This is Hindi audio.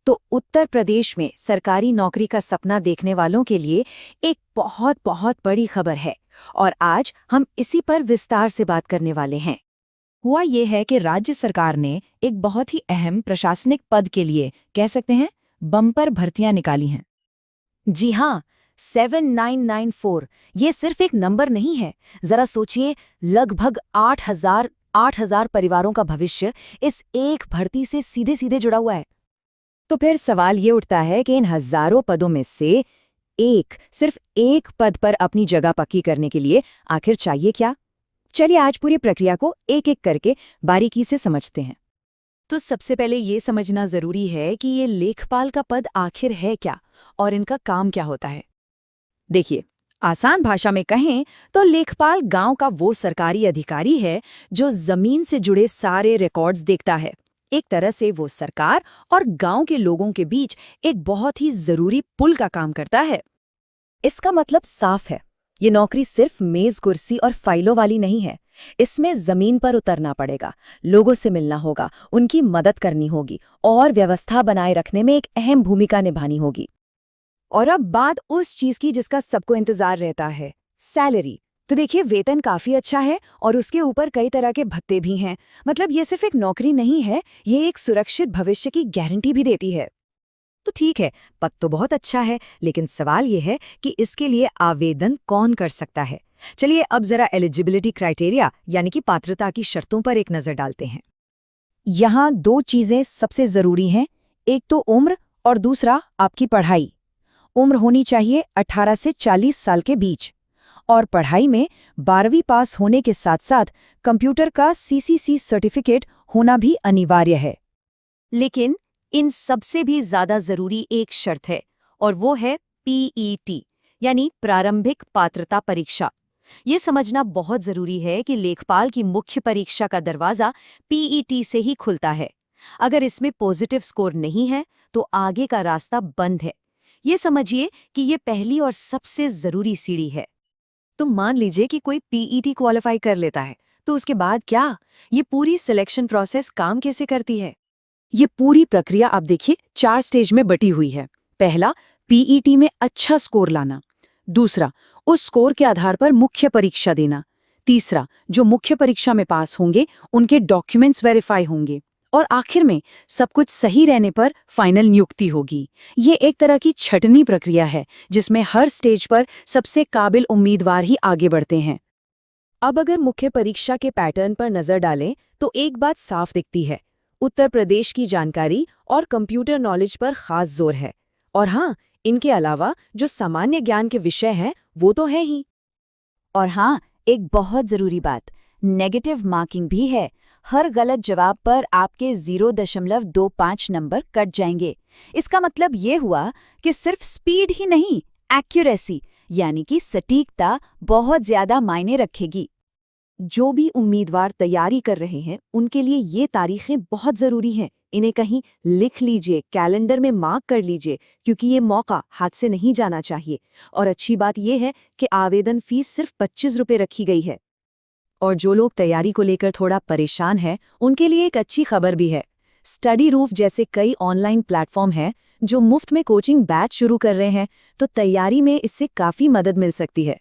तो उत्तर प्रदेश में सरकारी नौकरी का सपना देखने वालों के लिए एक बहुत बहुत बड़ी खबर है और आज हम इसी पर विस्तार से बात करने वाले हैं। हुआ ये है कि राज्य सरकार ने एक बहुत ही अहम प्रशासनिक पद के लिए कह सकते हैं बम्पर भर्तियां निकाली हैं। जी हाँ, 7994 ये सिर्फ एक नंबर नहीं है। जरा सोचिए, लगभग 8,000 परिवारों का भविष्य इस एक भर्ती से सीधे सीधे जुड़ा हुआ है। तो फिर सवाल ये उठता है कि इन हजारों पदों में से सिर्फ एक पद पर अपनी जगह पक्की करने के लिए आखिर चाहिए क्या? चलिए आज पूरी प्रक्रिया को एक एक करके बारीकी से समझते हैं। तो सबसे पहले ये समझना जरूरी है कि ये लेखपाल का पद आखिर है क्या और इनका काम क्या होता है। देखिए, आसान भाषा में कहें तो लेखपाल गांव का वो सरकारी अधिकारी है जो जमीन से जुड़े सारे रिकॉर्ड्स देखता है। एक तरह से वो सरकार और गांव के लोगों के बीच एक बहुत ही जरूरी पुल का काम करता है। इसका मतलब साफ है, ये नौकरी सिर्फ मेज कुर्सी और फाइलों वाली नहीं है। इसमें जमीन पर उतरना पड़ेगा, लोगों से मिलना होगा, उनकी मदद करनी होगी और व्यवस्था बनाए रखने में एक अहम भूमिका निभानी होगी। और अब बात उस चीज की जिसका सबको इंतजार रहता है, सैलरी। तो देखिए, वेतन काफी अच्छा है और उसके ऊपर कई तरह के भत्ते भी हैं। मतलब ये सिर्फ एक नौकरी नहीं है, ये एक सुरक्षित भविष्य की गारंटी भी देती है। तो ठीक है, पद तो बहुत अच्छा है, लेकिन सवाल ये है कि इसके लिए आवेदन कौन कर सकता है। चलिए अब जरा एलिजिबिलिटी क्राइटेरिया यानी कि पात्रता की शर्तों पर एक नजर डालते हैं। यहाँ दो चीजें सबसे जरूरी हैं, एक तो उम्र और दूसरा आपकी पढ़ाई। उम्र होनी चाहिए 18 से 40 साल के बीच और पढ़ाई में 12वीं पास होने के साथ साथ कंप्यूटर का CCC सर्टिफिकेट होना भी अनिवार्य है। लेकिन इन सबसे भी ज्यादा जरूरी एक शर्त है और वो है PET यानी प्रारंभिक पात्रता परीक्षा। ये समझना बहुत जरूरी है कि लेखपाल की मुख्य परीक्षा का दरवाजा PET से ही खुलता है। अगर इसमें पॉजिटिव स्कोर नहीं है तो आगे का रास्ता बंद है। ये समझिए कि ये पहली और सबसे जरूरी सीढ़ी है। तो मान लीजिए कि कोई PET क्वालिफाई कर लेता है, तो उसके बाद क्या? ये पूरी सिलेक्शन प्रोसेस काम कैसे करती है? ये पूरी प्रक्रिया आप देखिए 4 स्टेज में बटी हुई है। पहला, PET में अच्छा स्कोर लाना। दूसरा, उस स्कोर के आधार पर मुख्य परीक्षा देना। तीसरा, जो मुख्य परीक्षा में पास होंगे उनके डॉक्यूमेंट्स वेरीफाई होंगे और आखिर में सब कुछ सही रहने पर फाइनल नियुक्ति होगी। ये एक तरह की छटनी प्रक्रिया है जिसमें हर स्टेज पर सबसे काबिल उम्मीदवार ही आगे बढ़ते हैं। अब अगर मुख्य परीक्षा के पैटर्न पर नजर डालें तो एक बात साफ दिखती है, उत्तर प्रदेश की जानकारी और कंप्यूटर नॉलेज पर खास जोर है। और हाँ, इनके अलावा जो सामान्य ज्ञान के विषय हैं वो तो है ही। और हाँ, एक बहुत जरूरी बात, नेगेटिव मार्किंग भी है। हर गलत जवाब पर आपके 0.25 नंबर कट जाएंगे। इसका मतलब ये हुआ कि सिर्फ स्पीड ही नहीं, एक्यूरेसी यानी कि सटीकता बहुत ज्यादा मायने रखेगी। जो भी उम्मीदवार तैयारी कर रहे हैं उनके लिए ये तारीखें बहुत जरूरी हैं। इन्हें कहीं लिख लीजिए, कैलेंडर में मार्क कर लीजिए, क्योंकि ये मौका हाथ से नहीं जाना चाहिए। और अच्छी बात यह है कि आवेदन फीस सिर्फ 25 रुपये रखी गई है। और जो लोग तैयारी को लेकर थोड़ा परेशान हैं, उनके लिए एक अच्छी खबर भी है। स्टडी रूफ जैसे कई ऑनलाइन प्लेटफॉर्म हैं जो मुफ्त में कोचिंग बैच शुरू कर रहे हैं, तो तैयारी में इससे काफ़ी मदद मिल सकती है।